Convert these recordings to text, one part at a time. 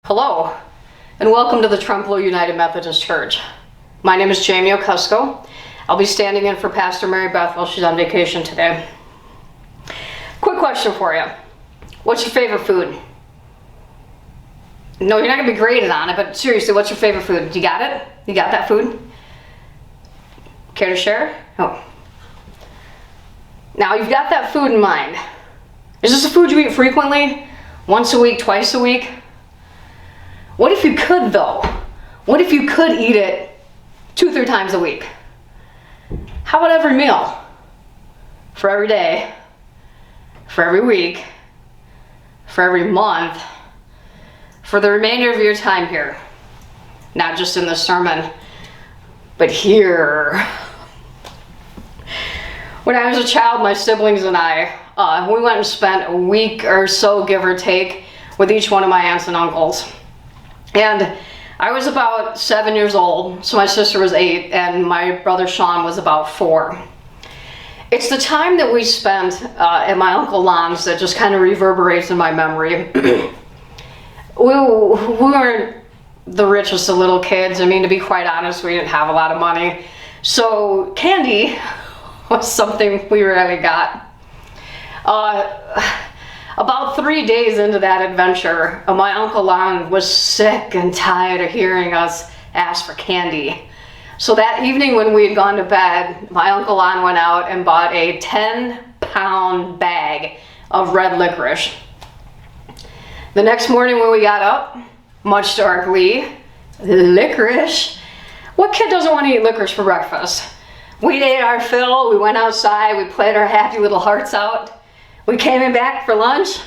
Hello, and welcome to the Trempealeau United Methodist Church. My name is Jamie Okusko. I'll be standing in for Pastor Mary Beth while she's on vacation today. Quick question for you. What's your favorite food? No, you're not going to be graded on it, but seriously, what's your favorite food? You got it? You got that food? Care to share? Oh. Now, you've got that food in mind. Is this a food you eat frequently? Once a week, twice a week? What if you could, though? What if you could eat it 2-3 times a week? How about every meal? For every day, for every week, for every month, for the remainder of your time here. Not just in this sermon, but here. When I was a child, my siblings and I, we went and spent a week or so, give or take, with each one of my aunts and uncles. And I was about 7 years old, so my sister was 8, and my brother Sean was about 4. It's the time that we spent at my Uncle Lon's that just kind of reverberates in my memory. we weren't the richest of little kids. I mean, to be quite honest, we didn't have a lot of money. So candy was something we rarely got. About 3 days into that adventure, my Uncle Lon was sick and tired of hearing us ask for candy. So that evening when we had gone to bed, my Uncle Lon went out and bought a 10-pound bag of red licorice. The next morning when we got up, much to our glee, licorice. What kid doesn't want to eat licorice for breakfast? We ate our fill, we went outside, we played our happy little hearts out. We came in back for lunch,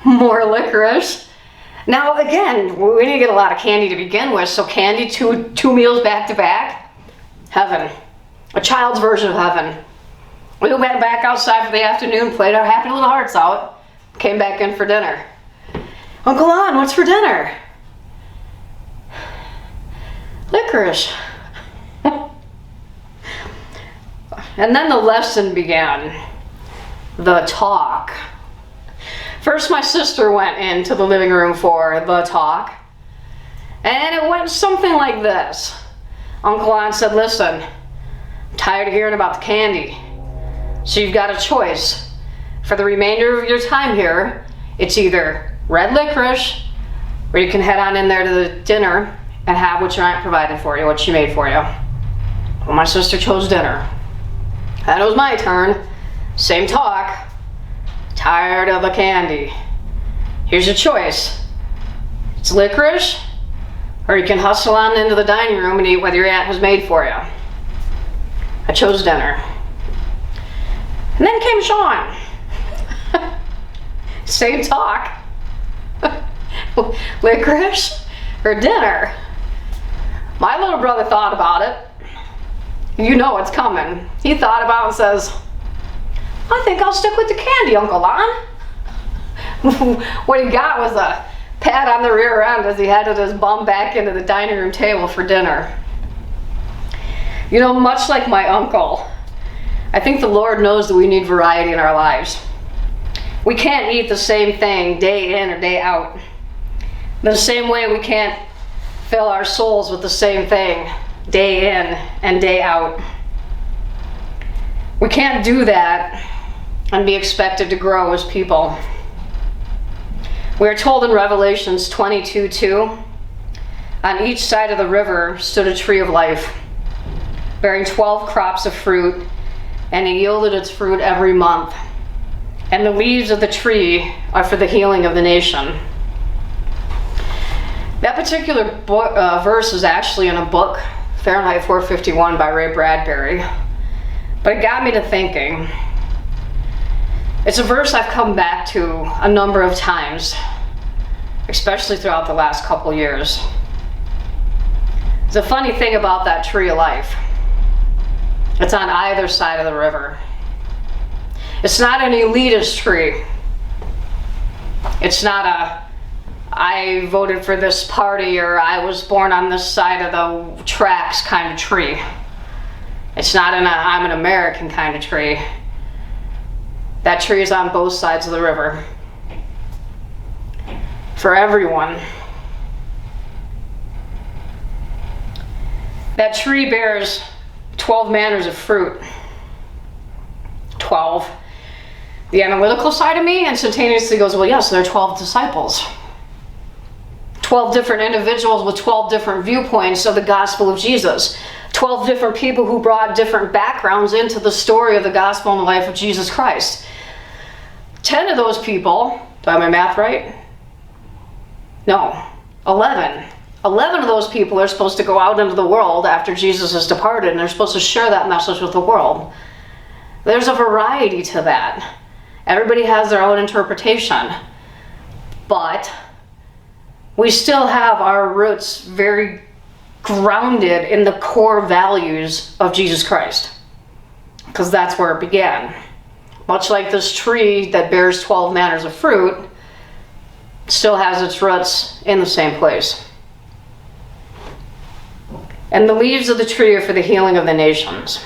more licorice. Now again, we didn't get a lot of candy to begin with, so candy two meals back to back, heaven. A child's version of heaven. We went back outside for the afternoon, played our happy little hearts out, came back in for dinner. Uncle Lon, what's for dinner? Licorice. And then the lesson began. The talk. First, my sister went into the living room for the talk, and it went something like this. Uncle Lon said, listen, I'm tired of hearing about the candy, so you've got a choice. For the remainder of your time here, it's either red licorice, or you can head on in there to the dinner and have what your aunt provided for you, what she made for you. Well, my sister chose dinner. Then it was my turn. Same talk. Tired of the candy. Here's your choice. It's licorice, or you can hustle on into the dining room and eat what your aunt has made for you. I chose dinner. And then came Sean. Same talk. Licorice or dinner? My little brother thought about it. You know what's coming. He thought about it and says, I think I'll stick with the candy, Uncle Lon. What he got was a pat on the rear end as he headed his bum back into the dining room table for dinner. You know, much like my uncle, I think the Lord knows that we need variety in our lives. We can't eat the same thing day in or day out. The same way we can't fill our souls with the same thing day in and day out. We can't do that and be expected to grow as people. We are told in Revelations 22:2, on each side of the river stood a tree of life, bearing 12 crops of fruit, and it yielded its fruit every month. And the leaves of the tree are for the healing of the nation. That particular verse is actually in a book, Fahrenheit 451 by Ray Bradbury. But it got me to thinking. It's a verse I've come back to a number of times, especially throughout the last couple years. The funny thing about that tree of life, it's on either side of the river. It's not an elitist tree. It's not a, I voted for this party or I was born on this side of the tracks kind of tree. It's not I'm an American kind of tree. That tree is on both sides of the river. For everyone, That tree bears 12 manners of fruit. 12. The analytical side of me instantaneously goes, well, yes, there are 12 disciples. 12 different individuals with 12 different viewpoints of the gospel of Jesus. 12 different people who brought different backgrounds into the story of the gospel and the life of Jesus Christ. 10 of those people, do I have my math right? No, 11. 11 of those people are supposed to go out into the world after Jesus has departed, and they're supposed to share that message with the world. There's a variety to that. Everybody has their own interpretation. But we still have our roots very grounded in the core values of Jesus Christ, because that's where it began. Much like this tree that bears 12 manners of fruit still has its roots in the same place. And the leaves of the tree are for the healing of the nations.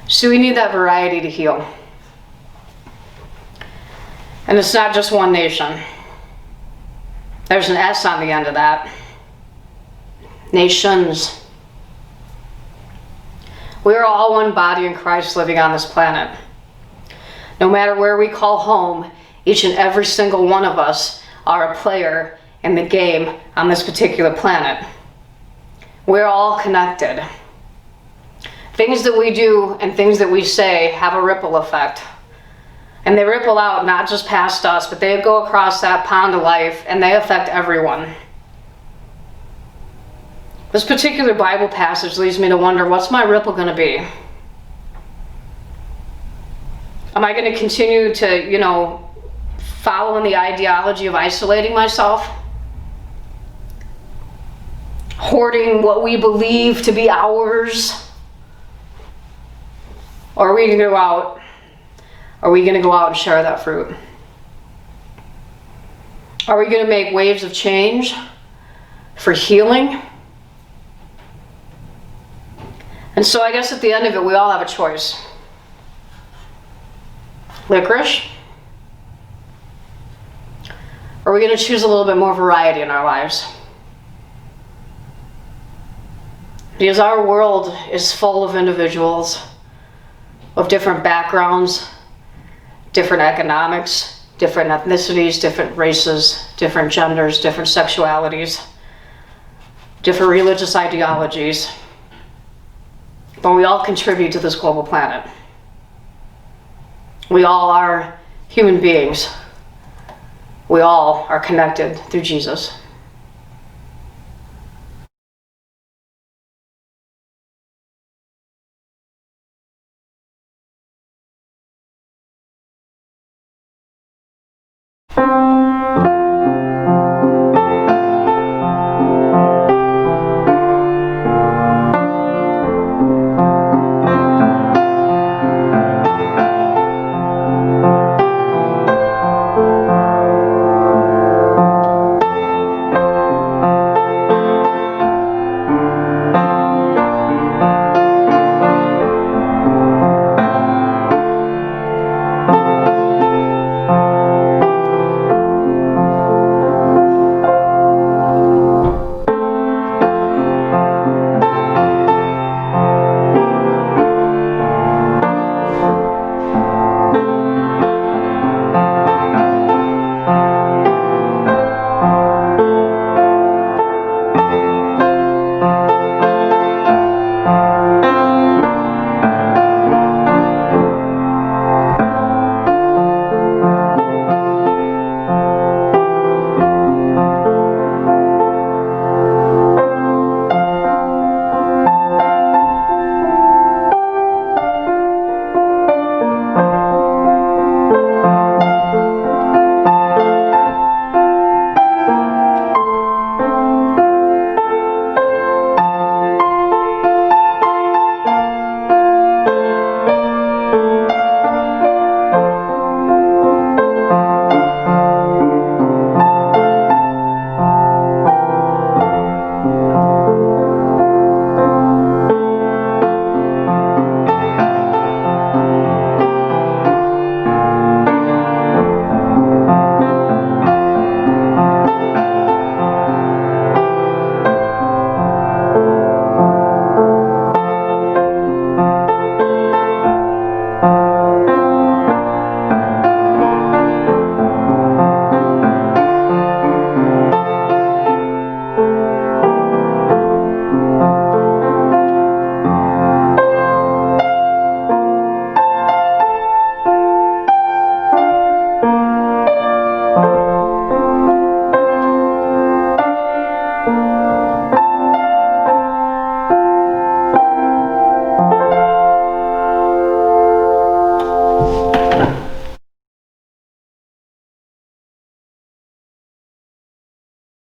So we need that variety to heal. And it's not just one nation. There's an S on the end of that. Nations. We are all one body in Christ living on this planet. No matter where we call home, each and every single one of us are a player in the game on this particular planet. We're all connected. Things that we do and things that we say have a ripple effect. And they ripple out not just past us, but they go across that pond of life and they affect everyone. This particular Bible passage leads me to wonder, what's my ripple going to be? Am I going to continue to, follow in the ideology of isolating myself? Hoarding what we believe to be ours? Or are we going to go out? Are we going to go out and share that fruit? Are we going to make waves of change for healing? And so I guess at the end of it, we all have a choice. Licorice? Or are we going to choose a little bit more variety in our lives? Because our world is full of individuals of different backgrounds, different economics, different ethnicities, different races, different genders, different sexualities, different religious ideologies. But we all contribute to this global planet. We all are human beings. We all are connected through Jesus.